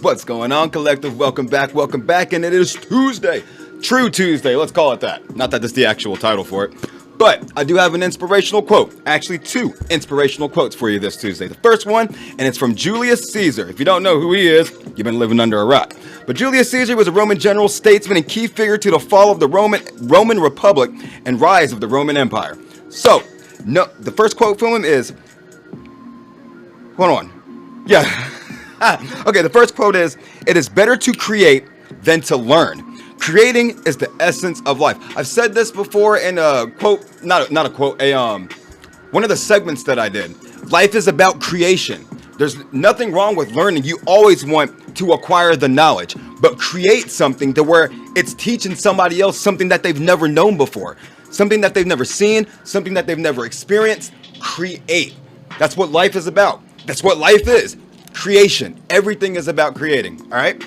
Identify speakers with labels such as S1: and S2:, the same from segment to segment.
S1: What's going on, collective? Welcome back, and it is Tuesday. True Tuesday, let's call it that. Not that that's the actual title for it. But I do have an inspirational quote. Actually, two inspirational quotes for you this Tuesday. The first one, and it's from Julius Caesar. If you don't know who he is, you've been living under a rock. But Julius Caesar was a Roman general, statesman, and key figure to the fall of the Roman Republic and rise of the Roman Empire. So, no, the first quote from him is, hold on. Yeah. Okay, the first quote is, "It is better to create than to learn. Creating is the essence of life." I've said this before in a quote, not a quote, one of the segments that I did. Life is about creation. There's nothing wrong with learning. You always want to acquire the knowledge, but create something to where it's teaching somebody else something that they've never known before, something that they've never seen, something that they've never experienced. Create. That's what life is about. That's what life is. Creation. Everything is about creating. All right.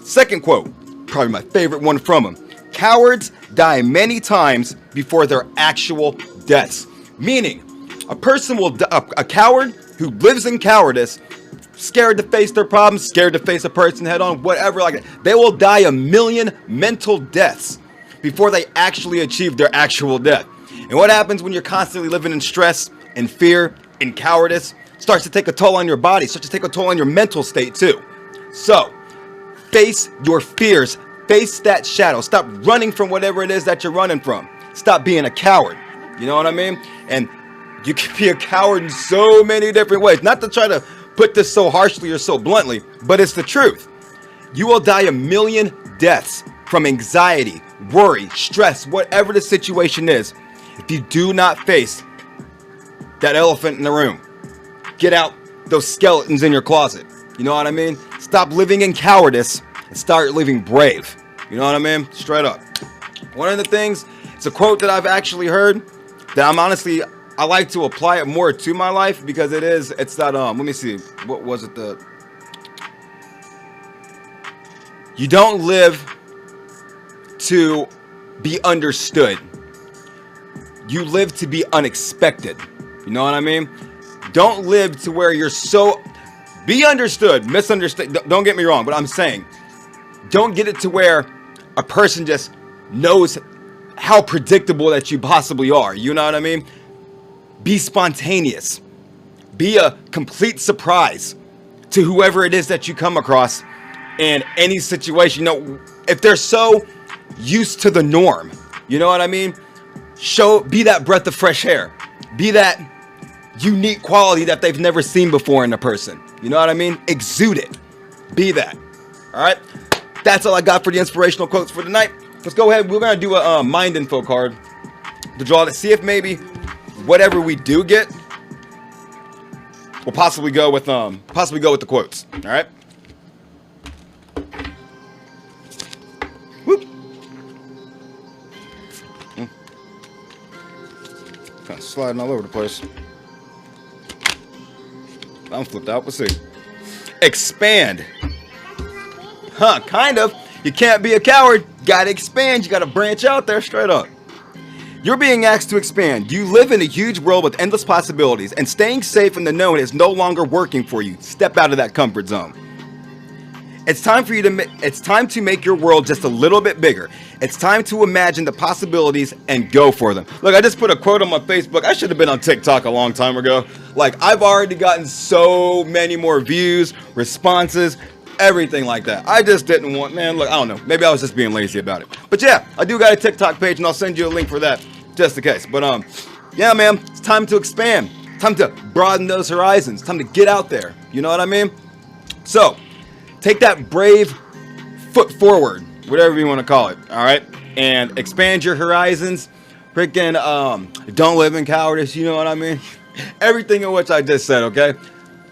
S1: Second quote, probably my favorite one from him. "Cowards die many times before their actual deaths." Meaning, a person will a coward who lives in cowardice, scared to face their problems, scared to face a person head on, whatever like that, they will die a million mental deaths before they actually achieve their actual death. And what happens when you're constantly living in stress and fear and cowardice? Starts to take a toll on your body, starts to take a toll on your mental state too. So, face your fears, face that shadow. Stop running from whatever it is that you're running from. Stop being a coward. You know what I mean? And you can be a coward in so many different ways. Not to try to put this so harshly or so bluntly, but it's the truth. You will die a million deaths from anxiety, worry, stress, whatever the situation is, if you do not face that elephant in the room. Get out those skeletons in your closet. You know what I mean? Stop living in cowardice and start living brave. You know what I mean? Straight up. One of the things, it's a quote that I've actually heard that I like to apply it more to my life because it's that, let me see, what was it? You don't live to be understood. You live to be unexpected. You know what I mean? Don't live to where you're so be understood, misunderstood. Don't get me wrong, but I'm saying don't get it to where a person just knows how predictable that you possibly are. You know what I mean? Be spontaneous. Be a complete surprise to whoever it is that you come across in any situation. You know, if they're so used to the norm, you know what I mean? Be that breath of fresh air. Be that unique quality that they've never seen before in a person. You know what I mean? Exude it. Be that. All right. That's all I got for the inspirational quotes for tonight. Let's go ahead. We're going to do a mind info card to draw to see if maybe whatever we do get will possibly go with the quotes. All right. Whoop. Kind of sliding all over the place. I'm flipped out. Let's see. Expand. Huh, kind of. You can't be a coward. Gotta expand. You gotta branch out there straight up. You're being asked to expand. You live in a huge world with endless possibilities, and staying safe in the known is no longer working for you. Step out of that comfort zone. It's time to make your world just a little bit bigger. It's time to imagine the possibilities and go for them. Look, I just put a quote on my Facebook. I should have been on TikTok a long time ago. Like, I've already gotten so many more views, responses, everything like that. I just didn't want, man, look, I don't know. Maybe I was just being lazy about it. But yeah, I do got a TikTok page, and I'll send you a link for that just in case. But yeah, man, it's time to expand. Time to broaden those horizons. Time to get out there. You know what I mean? So, take that brave foot forward, whatever you want to call it, all right? And expand your horizons. Freaking, don't live in cowardice, you know what I mean? Everything in which I just said, okay?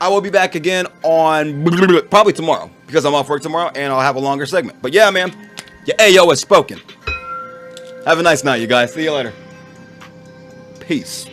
S1: I will be back again on probably tomorrow because I'm off work tomorrow and I'll have a longer segment. But yeah, man, your Ayo has spoken. Have a nice night, you guys. See you later. Peace.